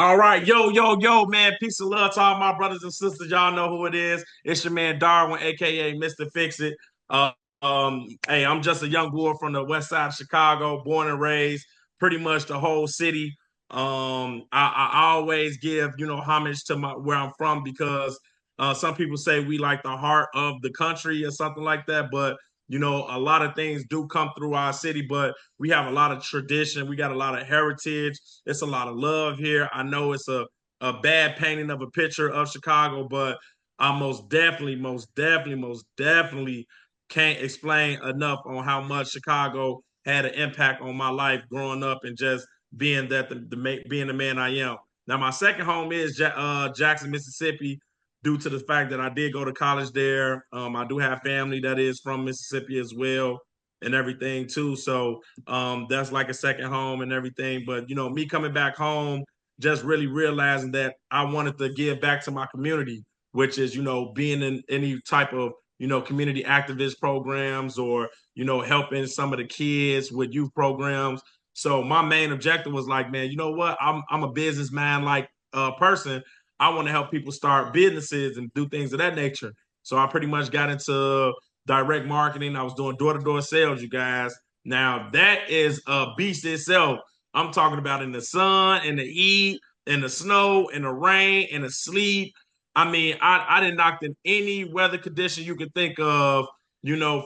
All right, yo, man. Peace and love to all my brothers and sisters. Y'all know who it is. It's your man Darwin, aka Mr. Fix It. Uh, hey, I'm just a young boy from the west side of Chicago, born and raised, pretty much the whole city. I always give homage to my where I'm from because some people say we like the heart of the country or something like that, but a lot of things do come through our city, but we have a lot of tradition. We got a lot of heritage. It's a lot of love here. I know it's a bad painting of a picture of Chicago, but I most definitely can't explain enough on how much Chicago had an impact on my life growing up and just being being the man I am. Now, my second home is Jackson, Mississippi, due to the fact that I did go to college there. I do have family that is from Mississippi as well and everything too. So that's like a second home and everything. But me coming back home, just really realizing that I wanted to give back to my community, which is being in any type of community activist programs or helping some of the kids with youth programs. So my main objective was like, man, you know what? I'm a businessman like person. I want to help people start businesses and do things of that nature. So I pretty much got into direct marketing. I was doing door-to-door sales, you guys. Now that is a beast itself. I'm talking about in the sun, in the heat, in the snow, in the rain, in the sleet. I mean, I didn't knock in any weather condition you could think of,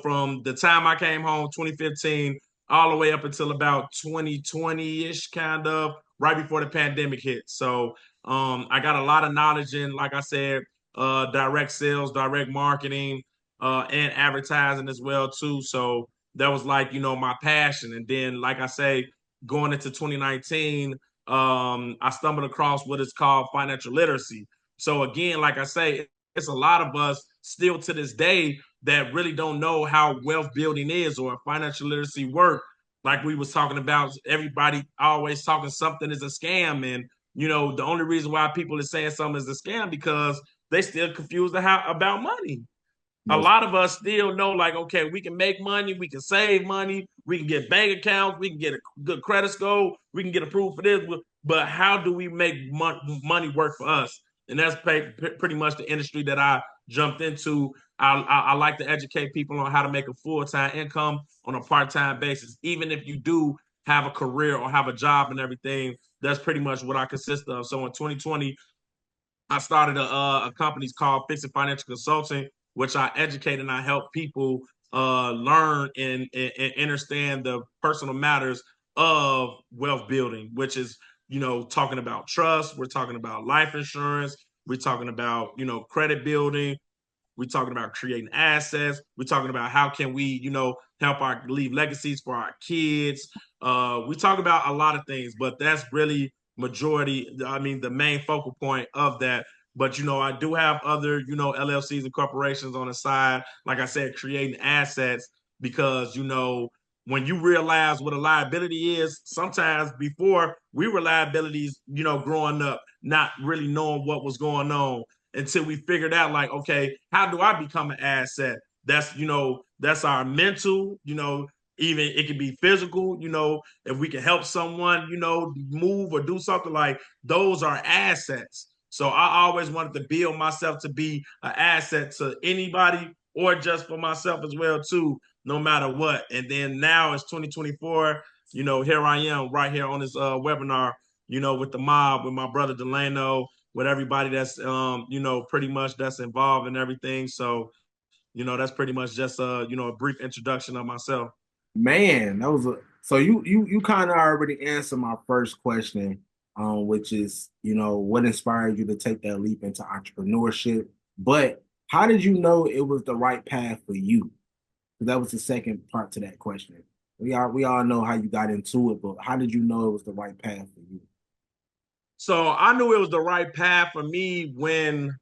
from the time I came home, 2015, all the way up until about 2020-ish, kind of, right before the pandemic hit. So I got a lot of knowledge in, like I said, direct sales, direct marketing, and advertising as well too. So that was like my passion. And then, like I say, going into 2019, I stumbled across what is called financial literacy. So again, like I say, it's a lot of us still to this day that really don't know how wealth building is or financial literacy work. Like we was talking about, everybody always talking something is a scam, and the only reason why people are saying something is a scam because they still confused about money. A Most lot of us still know, like, okay, we can make money, we can save money, we can get bank accounts, we can get a good credit score, we can get approved for this, but how do we make money work for us? And that's pretty much the industry that I jumped into. I like to educate people on how to make a full-time income on a part-time basis, even if you do have a career or have a job and everything. That's pretty much what I consist of. So in 2020, I started a company called Fixing Financial Consulting, which I educate and I help people learn and understand the personal matters of wealth building, which is talking about trust. We're talking about life insurance. We're talking about credit building. We're talking about creating assets. We're talking about how can we help our leave legacies for our kids. We talk about a lot of things, but that's really majority. I mean, the main focal point of that. But I do have other LLCs and corporations on the side. Like I said, creating assets because when you realize what a liability is, sometimes before we were liabilities, growing up, not really knowing what was going on until we figured out, like, okay, how do I become an asset? That's our mental, even it can be physical, if we can help someone, move or do something, like those are assets. So I always wanted to build myself to be an asset to anybody or just for myself as well too, no matter what. And then now it's 2024, here I am right here on this webinar, with the mob, with my brother Delano, with everybody that's pretty much that's involved in everything. So that's pretty much just a brief introduction of myself. man, that was a so you kind of already answered my first question, which is what inspired you to take that leap into entrepreneurship. But how did you know it was the right path for you? That was the second part to that question. We all know how you got into it, but how did you know it was the right path for you? So I knew it was the right path for me when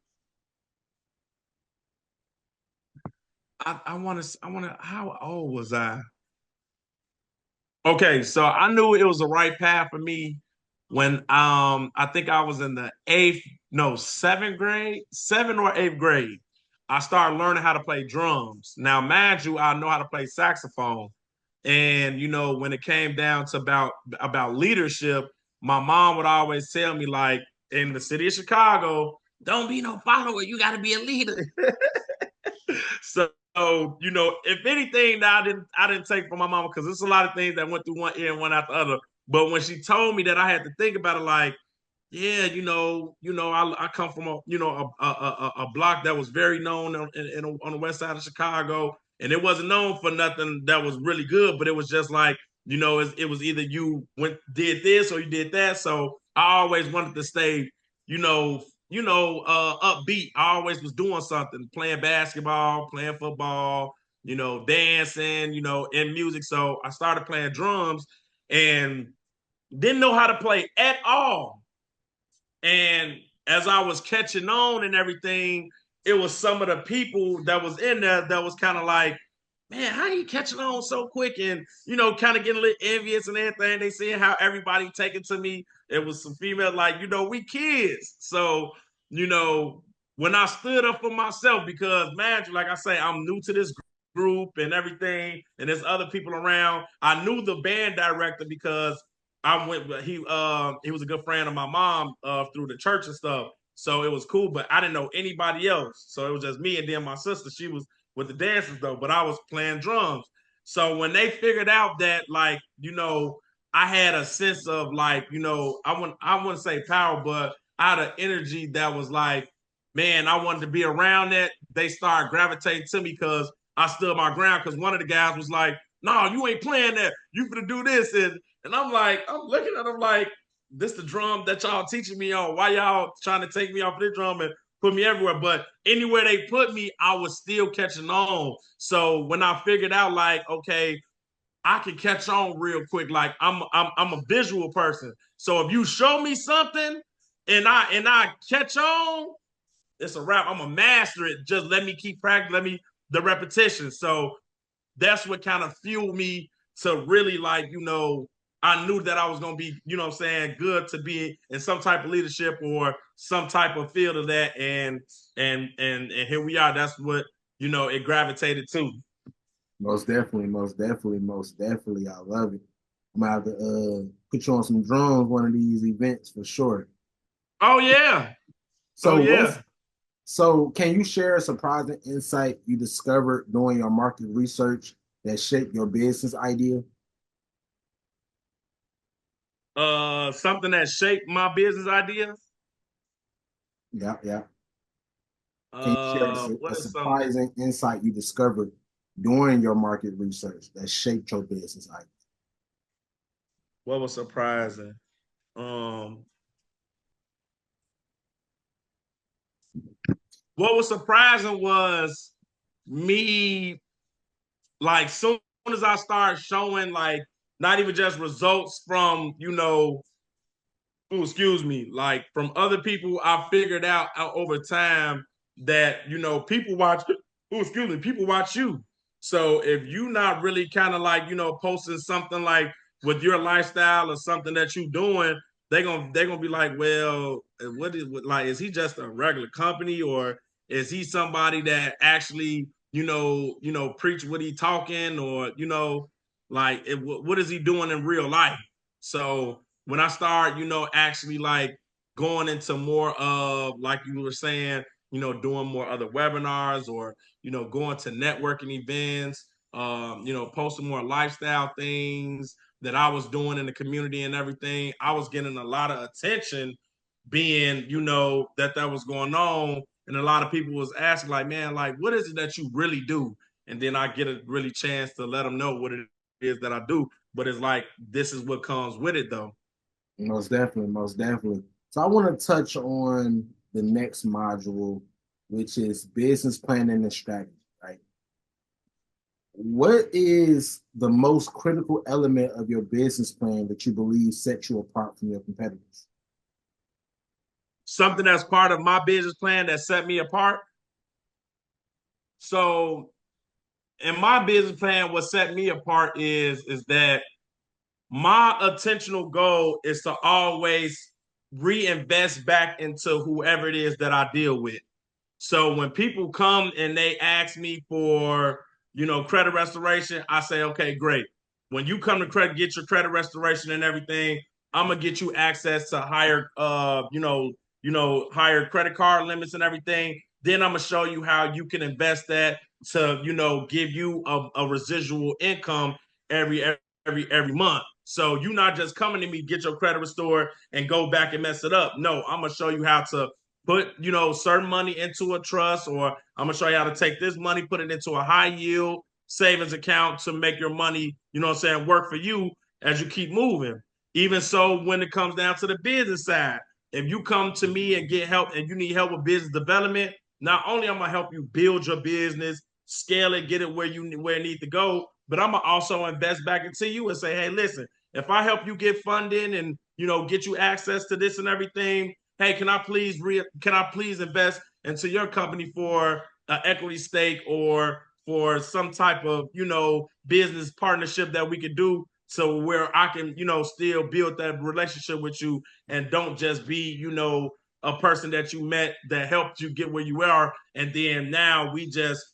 I want to how old was I? Okay, so I knew it was the right path for me when I think I was in the seventh grade, seventh or eighth grade. I started learning how to play drums. Now, mind you, I know how to play saxophone. And when it came down to about leadership, my mom would always tell me, like, in the city of Chicago, don't be no follower. You got to be a leader. So, if anything that I didn't take from my mama, because there's a lot of things that went through one ear and one out the other. But when she told me that, I had to think about it, like, yeah, I come from a block that was very known on the west side of Chicago, and it wasn't known for nothing that was really good, but it was just like, it was either you did this or you did that. So I always wanted to stay, upbeat. I always was doing something, playing basketball, playing football, dancing, in music. So I started playing drums and didn't know how to play at all. And as I was catching on and everything, it was some of the people that was in there that was kind of like, man, how you catching on so quick? And, kind of getting a little envious and everything. They seeing how everybody taking to me. It was some female like, we kids. So, when I stood up for myself, because man, like I say, I'm new to this group and everything, and there's other people around. I knew the band director because he was a good friend of my mom through the church and stuff. So it was cool, but I didn't know anybody else. So it was just me and then my sister. She was with the dancers though, but I was playing drums. So when they figured out that, like, I had a sense of, like, I wouldn't say power, but I had an energy that was like, man, I wanted to be around that. They started gravitating to me because I stood my ground. Because one of the guys was like, "No, you ain't playing that. You gonna do this." And I'm like, I'm looking at him like, this the drum that y'all teaching me on. Why y'all trying to take me off this drum and put me everywhere? But anywhere they put me, I was still catching on. So when I figured out, like, okay, I can catch on real quick. Like, I'm a visual person. So if you show me something and I catch on, it's a wrap. I'm a master it. Just let me keep practicing. Let me the repetition. So that's what kind of fueled me to really, like, I knew that I was going to be, what I'm saying, good to be in some type of leadership or some type of field of that. And here we are. That's what, it gravitated to. Most definitely, most definitely, most definitely. I love it. I'm gonna have to put you on some drums one of these events for sure. Oh, yeah. Oh, So yeah. can you share a surprising insight you discovered doing your market research that shaped your business idea? Something that shaped my business ideas. Yeah, yeah. Can you share a What is something? surprising insight you discovered during your market research that shaped your business idea? What was surprising? Um, what was surprising was me, like, soon as I started showing, like, not even just results from, ooh, excuse me, like, from other people, I figured out over time that, people watch, ooh, excuse me, people watch you. So if you not really kind of like, posting something like with your lifestyle or something that you doing, they're gonna be like, well, is he just a regular company, or is he somebody that actually, preach what he talking, or, like, what is he doing in real life? So when I start, actually, like, going into more of, like you were saying, doing more other webinars, or, going to networking events, posting more lifestyle things that I was doing in the community and everything, I was getting a lot of attention, being, that was going on. And a lot of people was asking, like, man, like, what is it that you really do? And then I get a really chance to let them know what it is that I do. But it's like, this is what comes with it, though. Most definitely, most definitely. So I want to touch on the next module, which is business planning and strategy, right? What is the most critical element of your business plan that you believe sets you apart from your competitors? Something that's part of my business plan that set me apart. So in my business plan, what set me apart is that my intentional goal is to always reinvest back into whoever it is that I deal with. So when people come and they ask me for, credit restoration, I say, okay, great. When you come to credit, get your credit restoration and everything, I'm gonna get you access to higher, higher credit card limits and everything. Then I'm gonna show you how you can invest that to, give you a residual income every every month. So you're not just coming to me, get your credit restored, and go back and mess it up. No, I'm gonna show you how to put, certain money into a trust, or I'm gonna show you how to take this money, put it into a high yield savings account to make your money, work for you as you keep moving. Even so, when it comes down to the business side, if you come to me and get help and you need help with business development, not only am I help you build your business, scale it, get it where it needs to go, but I'm gonna also invest back into you and say, hey, listen, if I help you get funding and get you access to this and everything, hey, can I please invest into your company for an equity stake or for some type of business partnership that we could do, so where I can still build that relationship with you and don't just be a person that you met that helped you get where you are, and then now we just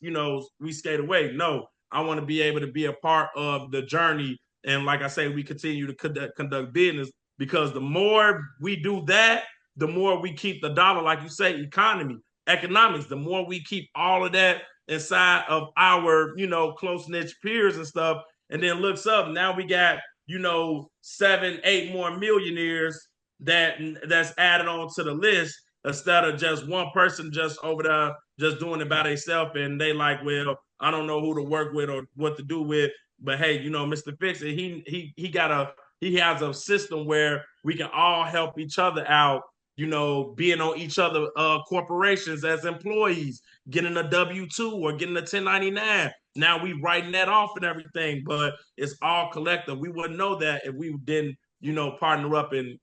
we skate away. No, I want to be able to be a part of the journey, and like I say, we continue to conduct business, because the more we do that, the more we keep the dollar, like you say, economy, economics, the more we keep all of that inside of our close knit peers and stuff, and then looks up, now we got 7, 8 more millionaires that's added on to the list, instead of just one person just over there just doing it by themselves, and they like, well, I don't know who to work with or what to do with, but hey, Mr. Fix It, he has a system where we can all help each other out, being on each other corporations as employees, getting a W-2 or getting a 1099. Now we writing that off and everything, but it's all collective. We wouldn't know that if we didn't, partner up and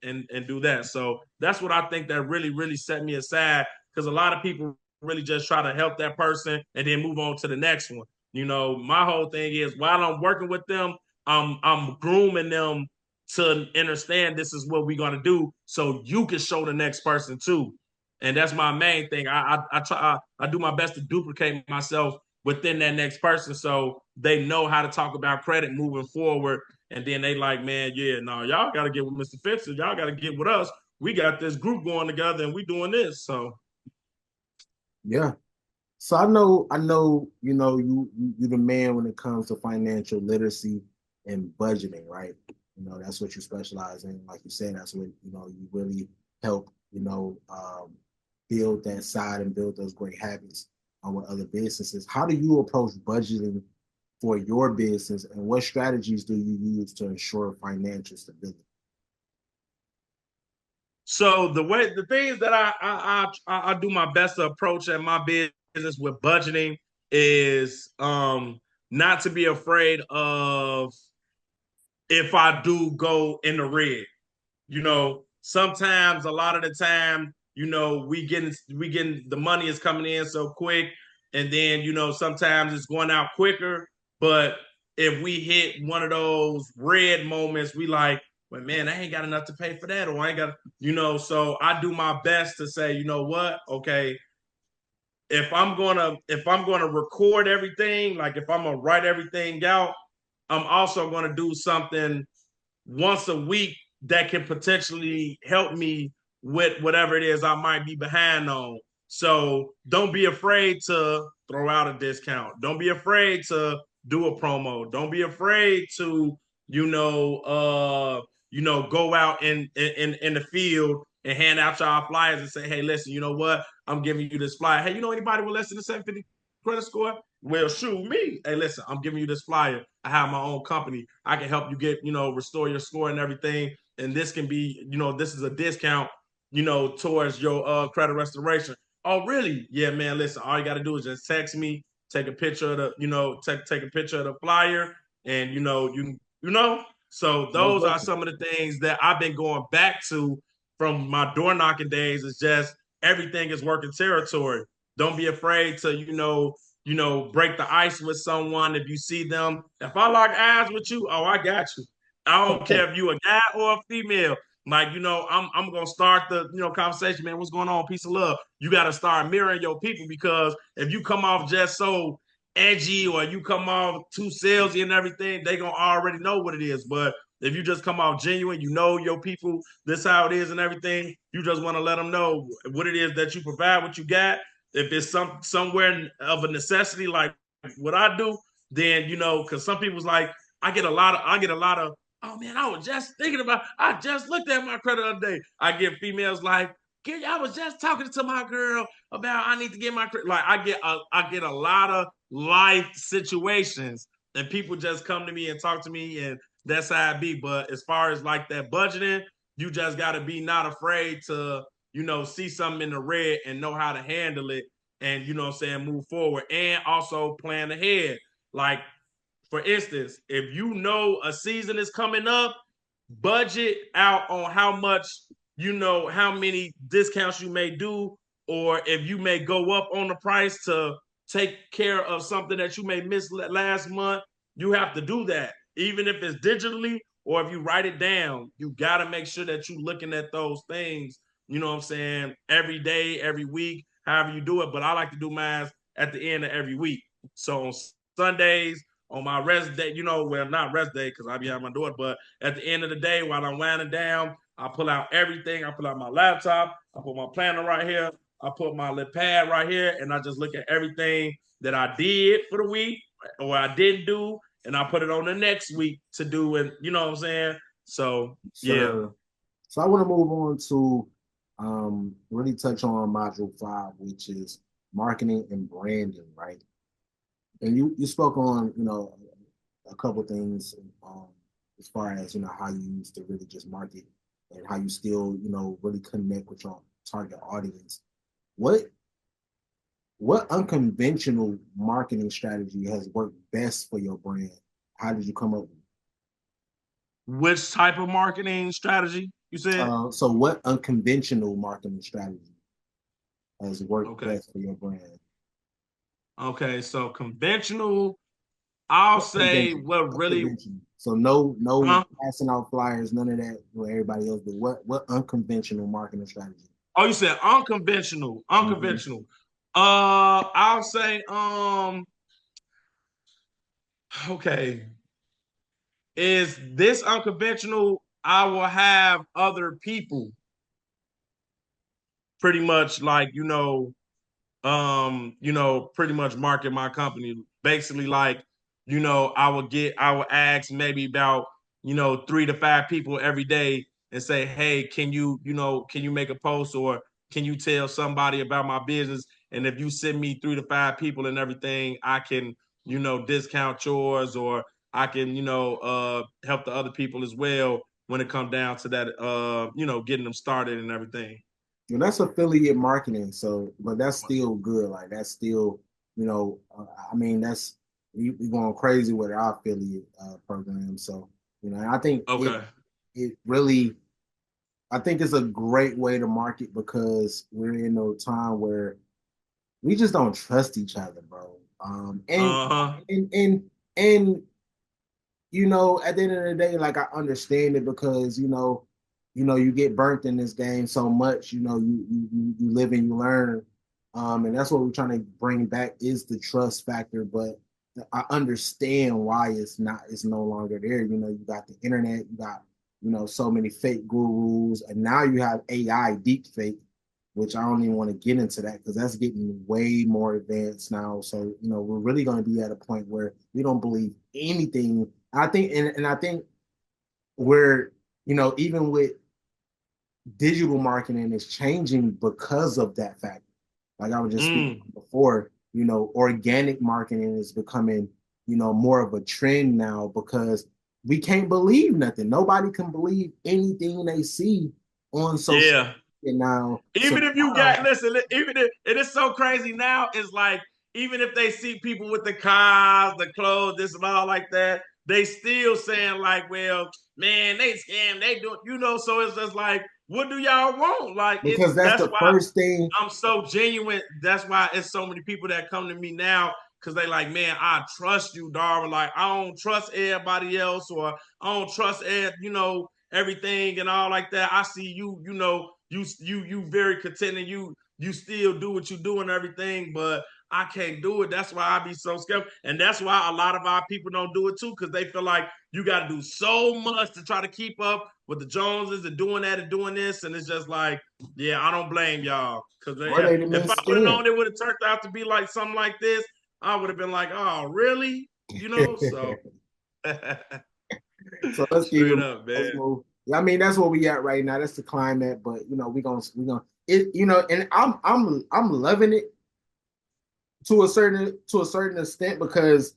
do that. So that's what I think that really, really set me aside, because a lot of people really just try to help that person and then move on to the next one. My whole thing is, while I'm working with them, I'm grooming them to understand this is what we're gonna do, so you can show the next person too. And that's my main thing. I try, I do my best to duplicate myself within that next person, so they know how to talk about credit moving forward. And then they like, man, yeah, no, y'all got to get with Mr. Fixer. Y'all got to get with us. We got this group going together, and we doing this. So Yeah. So I know, you're the man when it comes to financial literacy and budgeting, right? That's what you specialize in. Like you said, that's what, you really help, build that side and build those great habits with other businesses. How do you approach budgeting for your business, and what strategies do you use to ensure financial stability? So the things that I do my best to approach at my business with budgeting is not to be afraid of, if I do go in the red. Sometimes, a lot of the time, we getting the money is coming in so quick, and then sometimes it's going out quicker. But if we hit one of those red moments, we like, well, man, I ain't got enough to pay for that, or I ain't got, So I do my best to say, you know what, okay, if I'm gonna record everything, like if I'm gonna write everything out, I'm also gonna do something once a week that can potentially help me with whatever it is I might be behind on. So don't be afraid to throw out a discount. Don't be afraid to do a promo. Don't be afraid to, go out in the field and hand out y'all flyers and say, hey, listen, you know what? I'm giving you this flyer. Hey, anybody with less than a 750 credit score? Well, shoot me. Hey, listen, I'm giving you this flyer. I have my own company. I can help you get, restore your score and everything. And this can be, this is a discount, towards your credit restoration. Oh, really? Yeah, man. Listen, all you got to do is just text me, take a picture of the, take a picture of the flyer, and So Most those are definitely. some of the things that I've been going back to from my door knocking days. Is just everything is working territory. Don't be afraid to, break the ice with someone if you see them. If I lock eyes with you, oh, I got you. I don't care if you a guy or a female. Like, I'm gonna start the conversation, man. What's going on? Peace of love. You gotta start mirroring your people, because if you come off just so edgy or you come off too salesy and everything, they gonna already know what it is. But If you just come out genuine, you know your people, this how it is and everything. You just want to let them know what it is that you provide, what you got. If it's somewhere of a necessity, like what I do, then because some people's like, I get a lot of, oh man, I was just thinking about, I just looked at my credit the other day. I get females like, I was just talking to my girl about I need to get my credit. Like I get a lot of life situations, and people just come to me and talk to me, and that's how it be. But as far as like that budgeting, you just got to be not afraid to see something in the red and know how to handle it, and what I'm saying, move forward, and also plan ahead. Like for instance, if you know a season is coming up, budget out on how much, how many discounts you may do, or if you may go up on the price to take care of something that you may miss last month. You have to do that, even if it's digitally or if you write it down. You got to make sure that you're looking at those things, you know what I'm saying, every day, every week, however you do it. But I like to do mine at the end of every week. So on Sundays, on my rest day, well, not rest day because I be having my daughter, but at the end of the day, while I'm winding down, I pull out everything. I pull out my laptop. I put my planner right here. I put my little pad right here, and I just look at everything that I did for the week or I didn't do, and I put it on the next week to do. And you know what I'm saying? So yeah. Sure. So I want to move on to really touch on module 5, which is marketing and branding, right? And you spoke on, a couple things as far as, how you used to really just market and how you still, really connect with your target audience. What unconventional marketing strategy has worked best for your brand? How did you come up with it? Which type of marketing strategy you said? So what unconventional marketing strategy has worked Okay. best for your brand? Okay. So conventional, I'll say Unconventional. what really, Unconventional. So no huh? passing out flyers, none of that what everybody else do. What unconventional marketing strategy? Oh, you said unconventional. Mm-hmm. Unconventional. I'll say, okay. Is this unconventional? I will have other people pretty much like, pretty much market my company. Basically, like, I will ask maybe about, 3 to 5 people every day and say, hey, can you make a post or can you tell somebody about my business? And if you send me 3 to 5 people and everything, I can, discount yours or I can, help the other people as well when it comes down to that, getting them started and everything. Well, that's affiliate marketing. So, but that's still good. Like that's still, I mean, that's we going crazy with our affiliate program. So, I think Okay. it really, I think it's a great way to market because we're in a time where we just don't trust each other, bro. Uh-huh. And at the end of the day, like I understand it because you get burnt in this game so much. You live and you learn, and that's what we're trying to bring back is the trust factor. But I understand why it's no longer there. You got the internet, you got so many fake gurus, and now you have AI deep fake, which I don't even want to get into that because that's getting way more advanced now. So, we're really going to be at a point where we don't believe anything. I think, and I think we're, even with digital marketing is changing because of that fact. Like I was just speaking Mm. before, organic marketing is becoming, more of a trend now because we can't believe nothing. Nobody can believe anything they see on social Yeah. media now. So Even if you got, listen, even if it is so crazy now, it's like, even if they see people with the cars, the clothes, this and all like that, they still saying like, well, man, they scam, they do, so it's just like, what do y'all want? Like because that's that's the why first thing. I'm so genuine. That's why it's so many people that come to me now because they like, man, I trust you, Darwin. Like I don't trust everybody else, or I don't trust everything and all like that. I see you, you very content and you still do what you do and everything. But I can't do it. That's why I be so scared. And that's why a lot of our people don't do it too, because they feel like you got to do so much to try to keep up with the Joneses and doing that and doing this. And it's just like, yeah, I don't blame y'all. Because Or they done been if I would have known scammed. it would have turned out to be like something like this, I would have been like, oh, really? You know? So So let's keep it straight moving. up, Let's man. move. I mean, that's where we at right now. That's the climate, but we gonna it. And I'm loving it to a certain extent because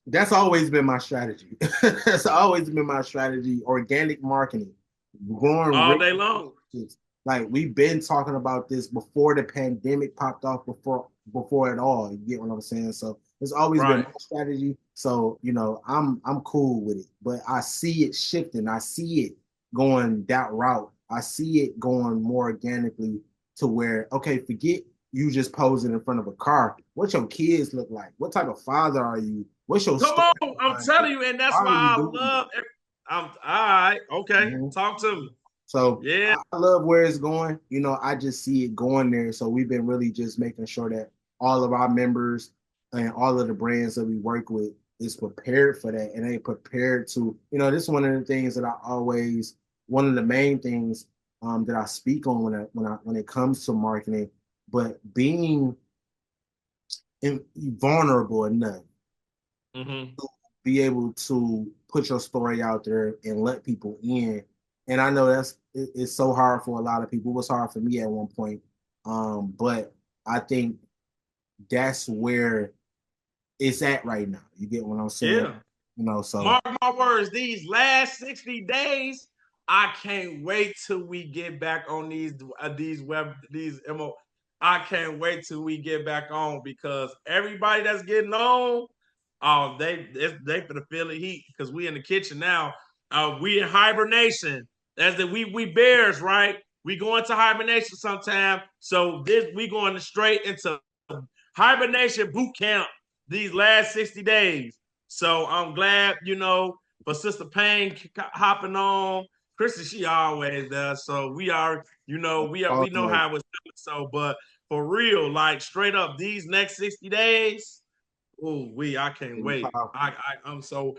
that's always been my strategy. That's always been my strategy. Organic marketing, growing All rich. day long. Like we've been talking about this before the pandemic popped off, before it all. You get what I'm saying? So it's always been Right. my strategy. So I'm cool with it, but I see it shifting. I see it going that route. I see it going more organically to where, okay, forget you just posing in front of a car. What your kids look like? What type of father are you? What's your Come story on. I'm behind it? telling you. And Why that's are why you I doing it? love it. I'm all right. Okay. Mhm. Talk to me. So Yeah. I love where it's going. I just see it going there. So we've been really just making sure that all of our members and all of the brands that we work with is prepared for that and they prepared to, this is one of the things that one of the main things that I speak on when it comes to marketing, but being vulnerable enough Mm-hmm. be able to put your story out there and let people in. And I know it's so hard for a lot of people. It was hard for me at one point. But I think that's where it's at right now. You get what I'm saying? Yeah. So Mark my words, these last 60 days, I can't wait till we get back on these MO. I can't wait till we get back on because everybody that's getting on, oh, they for the feel the heat because we in the kitchen now. We in hibernation. As the we bears, right? We go into hibernation sometime. So we going straight into hibernation boot camp these last 60 days. So I'm glad, for Sister Payne hopping on. Chrissy, she always does. So we are, we know always, how it's done. So, but for real, like straight up, these next 60 days, oh, I can't wait. I'm so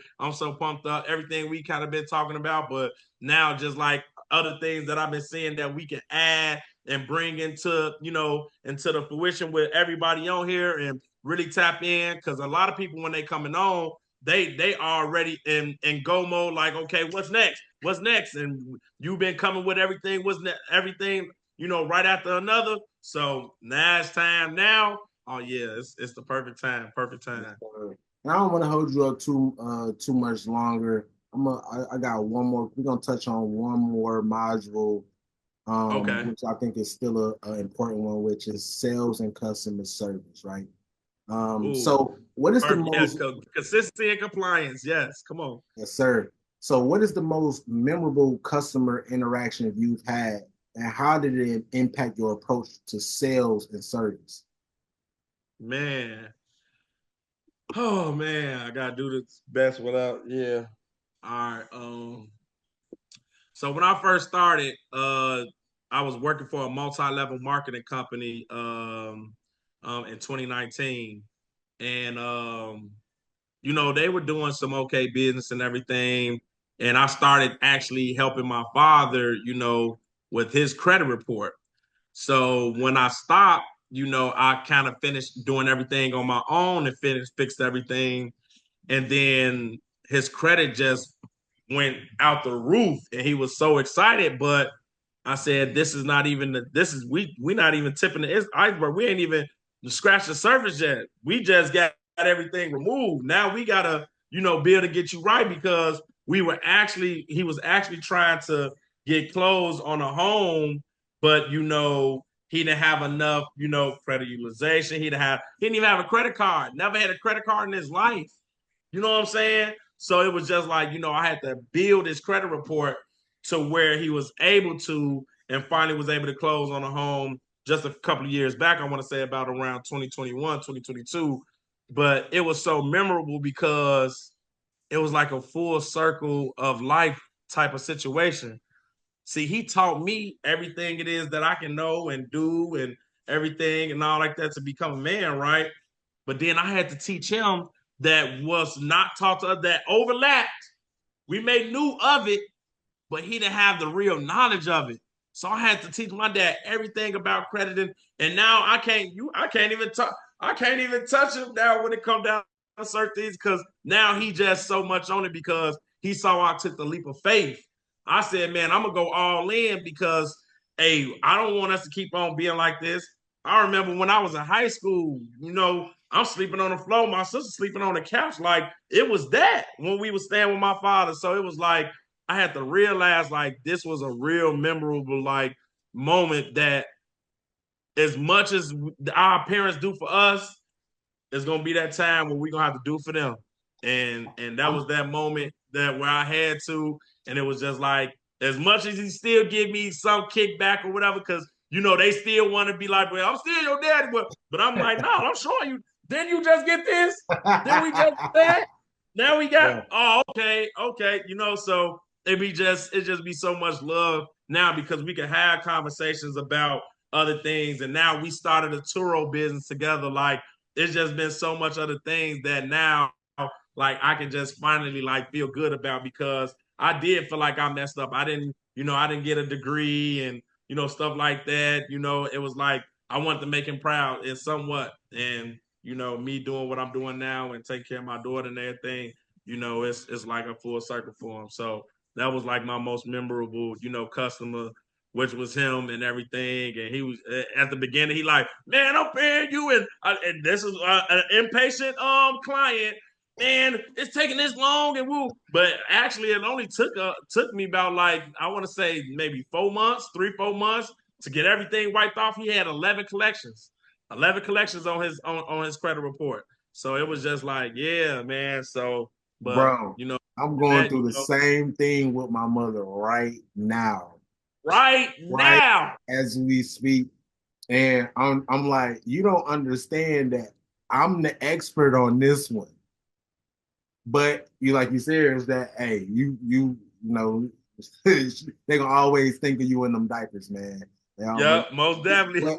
pumped up. Everything we kind of been talking about, but now just like other things that I've been seeing that we can add and bring into the fruition with everybody on here and really tap in because a lot of people when they coming on, they already in go mode like, okay, what's next? What's next? And you've been coming with everything, everything, right after another. So now it's time now. Oh yeah, it's the perfect time. Perfect time. and I don't want to hold you up too much longer. I got one more. We're gonna touch on one more module, Okay. which I think is still a important one, which is sales and customer service, right? Ooh. So what is the Perfect. Yeah, most consistency and compliance. Yes. Come on. Yes, sir. So what is the most memorable customer interaction you've had, and how did it impact your approach to sales and service? Man. Oh man, I gotta do this best without. Yeah. All right. So when I first started, I was working for a multi-level marketing company in 2019. And they were doing some okay business and everything. And I started actually helping my father, with his credit report. So when I stopped, I kind of finished doing everything on my own and fixed everything. And then his credit just went out the roof and he was so excited. But I said, this is not even we not even tipping the iceberg. We ain't even scratched the surface yet. We just got everything removed. Now we gotta, be able to get you right because he was actually trying to get closed on a home, but he didn't have enough, credit utilization. He didn't even have a credit card, never had a credit card in his life. You know what I'm saying? So it was just like, I had to build his credit report to where he was able to and finally was able to close on a home just a couple of years back. I want to say about around 2021, 2022. But it was so memorable because it was like a full circle of life type of situation. See, he taught me everything it is that I can know and do and everything and all like that to become a man, right? But then I had to teach him that was not taught to us, that overlapped. We made new of it, but he didn't have the real knowledge of it. So I had to teach my dad everything about crediting. And now I can't even talk. I can't even touch him now when it comes down to certain things because now he just so much on it because he saw I took the leap of faith. I said, man, I'm gonna go all in because hey, I don't want us to keep on being like this. I remember when I was in high school, I'm sleeping on the floor, my sister sleeping on the couch. Like it was that when we was staying with my father. So it was like I had to realize like this was a real memorable like moment that as much as our parents do for us, it's gonna be that time when we're gonna have to do for them. And that was that moment that where I had to, and it was just like as much as he still give me some kickback or whatever, because they still want to be like, well, I'm still your daddy, but I'm like, no, I'm showing you. Didn't you just get this? Then we just get that. Now we got okay, so it just be so much love now because we can have conversations about other things. And now we started a Turo business together. Like it's just been so much other things that now like I can just finally like feel good about because I did feel like I messed up. I didn't get a degree and stuff like that. It was like I wanted to make him proud and somewhat. And me doing what I'm doing now and taking care of my daughter and everything, it's like a full circle for him. So that was like my most memorable, customer, which was him and everything. And he was at the beginning, he like, man, I'm paying you, and this is an impatient client. Man, it's taking this long and woo. But actually, it only took me about like I want to say maybe 4 months, 3-4 months to get everything wiped off. He had 11 collections. 11 collections on his credit report. So it was just like, yeah, man. So, but Bro, I'm going that through the same thing with my mother right now. right Right now. as we speak. And I'm like, you don't understand that I'm the expert on this one. But like you said, is that hey, you know, they gonna always think of you in them diapers, man. They always, Yeah, most definitely. but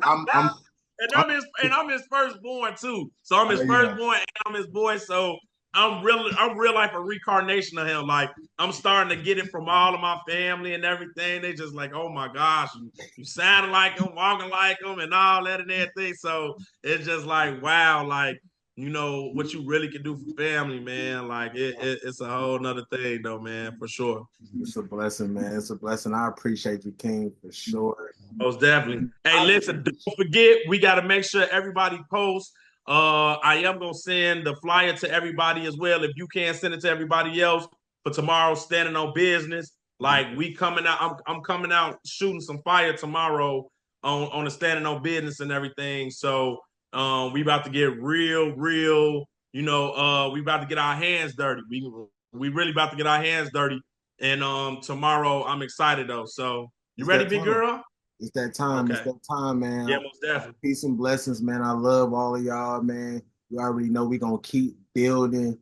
And I'm his firstborn too. So I'm his yeah. firstborn and I'm his boy. So I'm real life a reincarnation of him. Like I'm starting to get it from all of my family and everything. They just like, oh my gosh, you sound like him, walking like him, and all that and everything. So it's just like wow, like what you really can do for family, man. Like it's a whole nother thing though, man, for sure. It's a blessing, man. It's a blessing. I appreciate you, King, for sure. Most definitely. Hey, listen, don't forget, we got to make sure everybody posts. I am going to send the flyer to everybody as well. If you can't send it to everybody else for tomorrow, standing on business. Like we coming out, I'm coming out shooting some fire tomorrow on the standing on business and everything. So we about to get real, we about to get our hands dirty. We really about to get our hands dirty. And tomorrow I'm excited though. So you It's ready, that big time. girl? It's that time. It's Okay. that time, man. Yeah, most definitely. Peace and blessings, man. I love all of y'all, man. You already know we gonna keep building